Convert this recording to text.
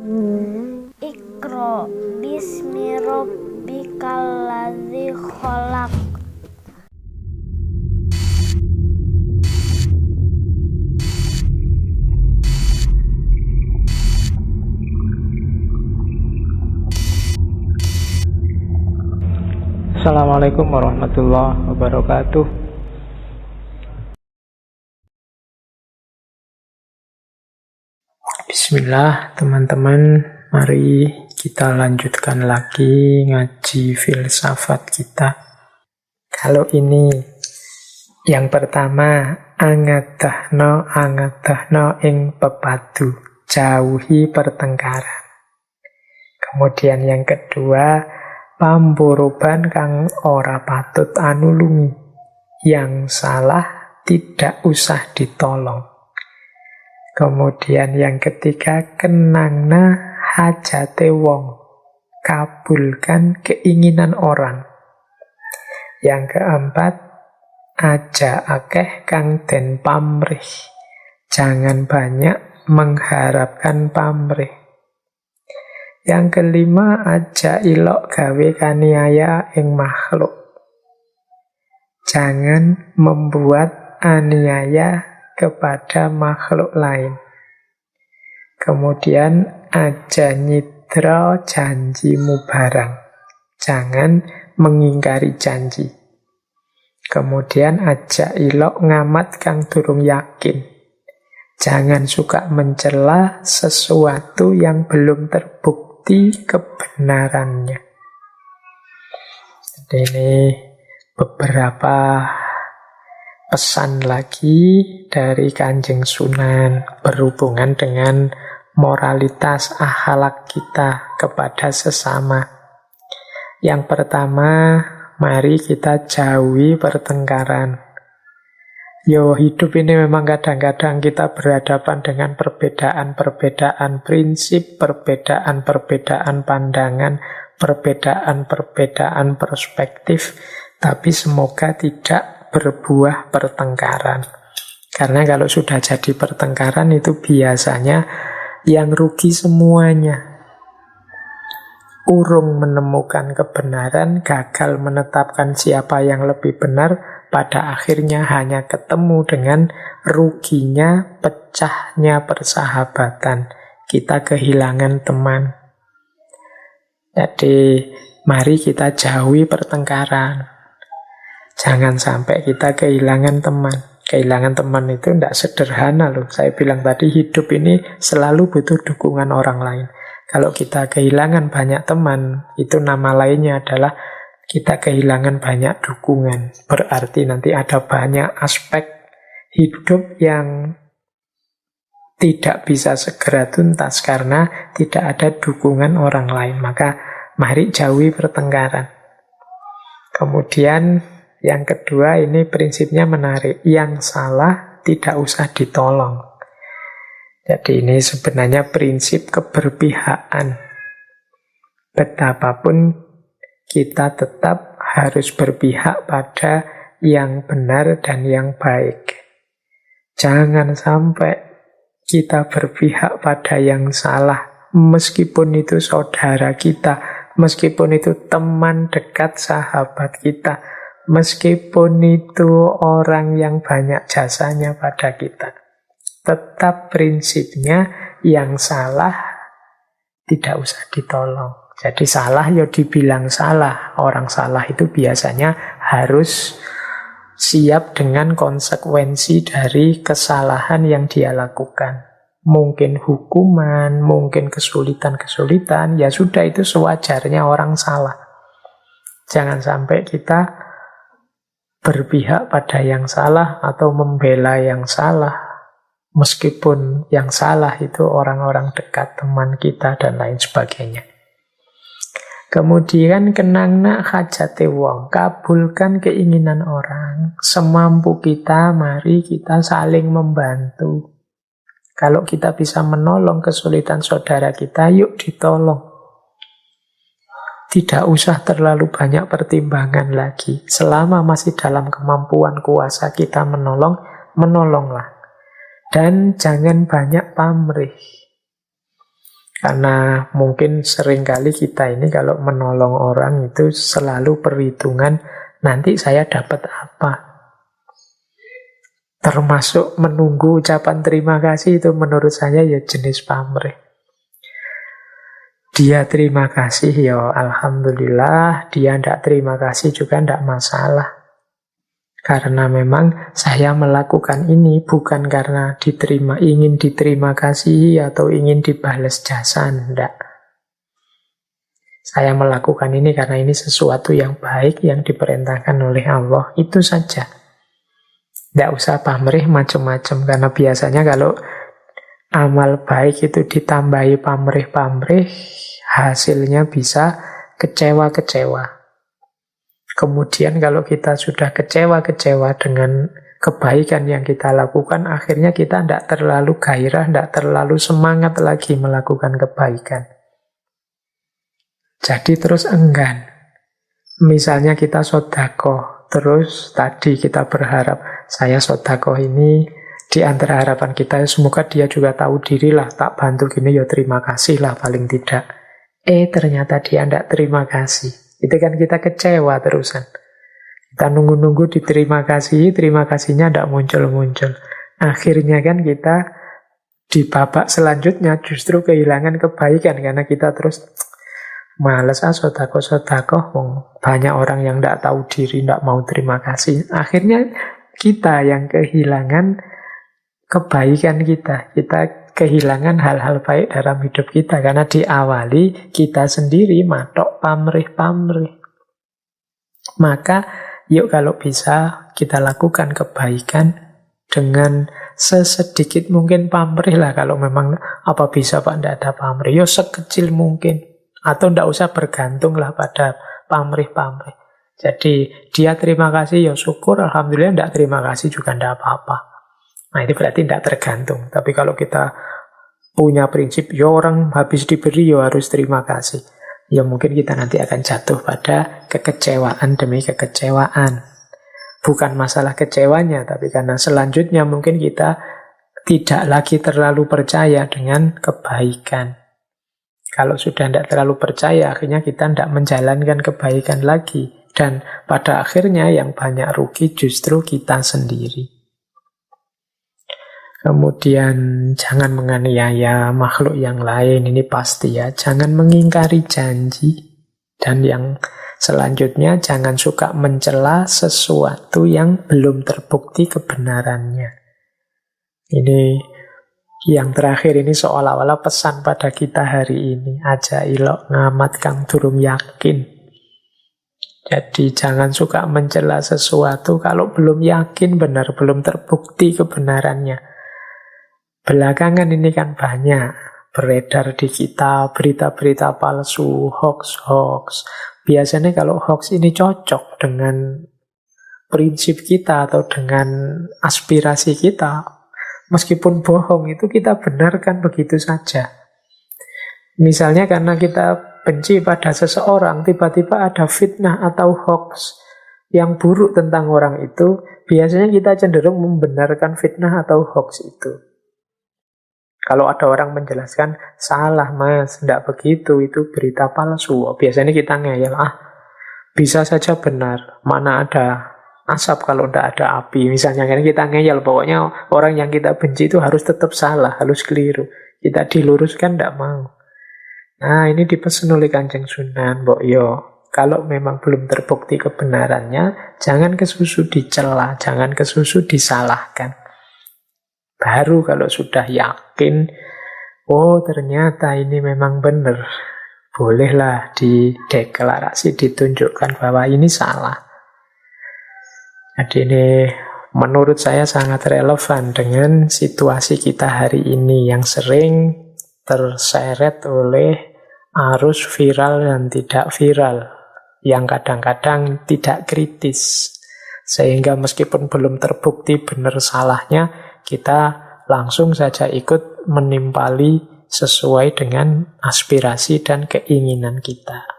Iqra bismi rabbikal ladzi khalaq. Assalamualaikum warahmatullahi wabarakatuh. Bismillah teman-teman, mari kita lanjutkan lagi ngaji filsafat kita. Kalau ini yang pertama, angadahno ing pepadu, jauhi pertengkaran. Kemudian yang kedua, pamboroban kang ora patut anulungi, yang salah tidak usah ditolong. Kemudian yang ketiga, kenangna hajate wong, kabulkan keinginan orang. Yang keempat, aja akeh kang den pamrih, jangan banyak mengharapkan pamrih. Yang kelima, aja ilok gawe kaniaya ing makhluk. Jangan membuat aniaya kepada makhluk lain. Kemudian, aja nyidra janjimu barang. Jangan mengingkari janji. Kemudian, aja ilok ngamat kang durung yakin. Jangan suka mencela sesuatu yang belum terbukti kebenarannya. Jadi ini beberapa pesan lagi dari Kanjeng Sunan berhubungan dengan moralitas akhlak kita kepada sesama. Yang pertama, mari kita jauhi pertengkaran. Hidup ini memang kadang-kadang kita berhadapan dengan perbedaan-perbedaan prinsip, perbedaan-perbedaan pandangan, perbedaan-perbedaan perspektif, tapi semoga tidak berbuah pertengkaran. Karena kalau sudah jadi pertengkaran itu biasanya yang rugi semuanya. Urung menemukan kebenaran, gagal menetapkan siapa yang lebih benar, pada akhirnya hanya ketemu dengan ruginya, pecahnya persahabatan. Kita kehilangan teman. Jadi, mari kita jauhi pertengkaran. Jangan sampai kita kehilangan teman. Kehilangan teman itu tidak sederhana loh. Saya bilang tadi, hidup ini selalu butuh dukungan orang lain. Kalau kita kehilangan banyak teman, itu nama lainnya adalah kita kehilangan banyak dukungan. Berarti nanti ada banyak aspek hidup yang tidak bisa segera tuntas karena tidak ada dukungan orang lain. Maka mari jauhi pertengkaran. Kemudian yang kedua, ini prinsipnya menarik. Yang salah tidak usah ditolong. Jadi ini sebenarnya prinsip keberpihakan. Betapapun kita tetap harus berpihak pada yang benar dan yang baik. Jangan sampai kita berpihak pada yang salah, meskipun itu saudara kita, meskipun itu teman dekat sahabat kita, meskipun itu orang yang banyak jasanya pada kita. Tetap prinsipnya yang salah tidak usah ditolong. Jadi salah ya dibilang salah. Orang salah itu biasanya harus siap dengan konsekuensi dari kesalahan yang dia lakukan. Mungkin hukuman, mungkin kesulitan-kesulitan, ya sudah, itu sewajarnya orang salah. Jangan sampai kita berpihak pada yang salah atau membela yang salah. Meskipun yang salah itu orang-orang dekat, teman kita, dan lain sebagainya. Kemudian kenangna hajate wong, kabulkan keinginan orang. Semampu kita, mari kita saling membantu. Kalau kita bisa menolong kesulitan saudara kita, yuk ditolong. Tidak usah terlalu banyak pertimbangan lagi. Selama masih dalam kemampuan kuasa kita menolong, menolonglah. Dan jangan banyak pamrih. Karena mungkin seringkali kita ini kalau menolong orang itu selalu perhitungan nanti saya dapat apa. Termasuk menunggu ucapan terima kasih itu menurut saya ya jenis pamrih. Dia terima kasih ya alhamdulillah, dia tidak terima kasih juga tidak masalah. Karena memang saya melakukan ini bukan karena ingin diterima kasih atau ingin dibalas jasa, tidak. Saya melakukan ini karena ini sesuatu yang baik yang diperintahkan oleh Allah, itu saja. Tidak usah pamrih macam-macam, karena biasanya kalau amal baik itu ditambahi pamrih-pamrih, hasilnya bisa kecewa-kecewa. Kemudian kalau kita sudah kecewa-kecewa dengan kebaikan yang kita lakukan, akhirnya kita tidak terlalu gairah, tidak terlalu semangat lagi melakukan kebaikan. Jadi terus enggan. Misalnya kita sedekah, terus tadi kita berharap, saya sedekah ini di antara harapan kita, semoga dia juga tahu diri lah, tak bantu gini ya terima kasih lah paling tidak. Ternyata dia tidak terima kasih. Itu kan kita kecewa terusan. Kita nunggu-nunggu diterima kasih, terima kasihnya tidak muncul-muncul. Akhirnya kan kita di babak selanjutnya justru kehilangan kebaikan, karena kita terus males sedekah, banyak orang yang tidak tahu diri, tidak mau terima kasih. Akhirnya kita yang kehilangan kebaikan kita. Kita kehilangan hal-hal baik dalam hidup kita, karena diawali kita sendiri matok pamrih-pamrih. Maka yuk kalau bisa kita lakukan kebaikan dengan sesedikit mungkin pamrih lah. Kalau memang apa bisa Pak tidak ada pamrih, yuk sekecil mungkin. Atau tidak usah bergantung lah pada pamrih-pamrih. Jadi dia terima kasih ya syukur, alhamdulillah, tidak terima kasih juga tidak apa-apa. Nah itu berarti tidak tergantung. Tapi kalau kita punya prinsip, ya orang habis diberi ya harus terima kasih, ya mungkin kita nanti akan jatuh pada kekecewaan demi kekecewaan. Bukan masalah kecewanya, tapi karena selanjutnya mungkin kita tidak lagi terlalu percaya dengan kebaikan. Kalau sudah tidak terlalu percaya, akhirnya kita tidak menjalankan kebaikan lagi. Dan pada akhirnya yang banyak rugi justru kita sendiri. Kemudian jangan menganiaya makhluk yang lain, ini pasti ya. Jangan mengingkari janji. Dan yang selanjutnya, jangan suka mencela sesuatu yang belum terbukti kebenarannya. Ini yang terakhir ini seolah-olah pesan pada kita hari ini. Aja ilok ngamat kang durung yakin. Jadi jangan suka mencela sesuatu kalau belum yakin benar, belum terbukti kebenarannya. Belakangan ini kan banyak beredar di kita berita-berita palsu, hoax-hoax. Biasanya kalau hoax ini cocok dengan prinsip kita atau dengan aspirasi kita. Meskipun bohong itu kita benarkan begitu saja. Misalnya karena kita benci pada seseorang, tiba-tiba ada fitnah atau hoax yang buruk tentang orang itu, biasanya kita cenderung membenarkan fitnah atau hoax itu. Kalau ada orang menjelaskan, salah mas, tidak begitu, itu berita palsu. Biasanya kita ngeyel, bisa saja benar, mana ada asap kalau tidak ada api. Misalnya kan kita ngeyel, pokoknya orang yang kita benci itu harus tetap salah, harus keliru. Kita diluruskan tidak mau. Nah ini dipesan oleh Kanjeng Sunan, Mbok Yo. Kalau memang belum terbukti kebenarannya, jangan kesusu dicela, jangan kesusu disalahkan. Baru kalau sudah yakin, oh ternyata ini memang benar, bolehlah dideklarasi, ditunjukkan bahwa ini salah. Jadi ini menurut saya sangat relevan dengan situasi kita hari ini yang sering terseret oleh arus viral dan tidak viral, yang kadang-kadang tidak kritis. Sehingga meskipun belum terbukti benar salahnya, kita langsung saja ikut menimpali sesuai dengan aspirasi dan keinginan kita.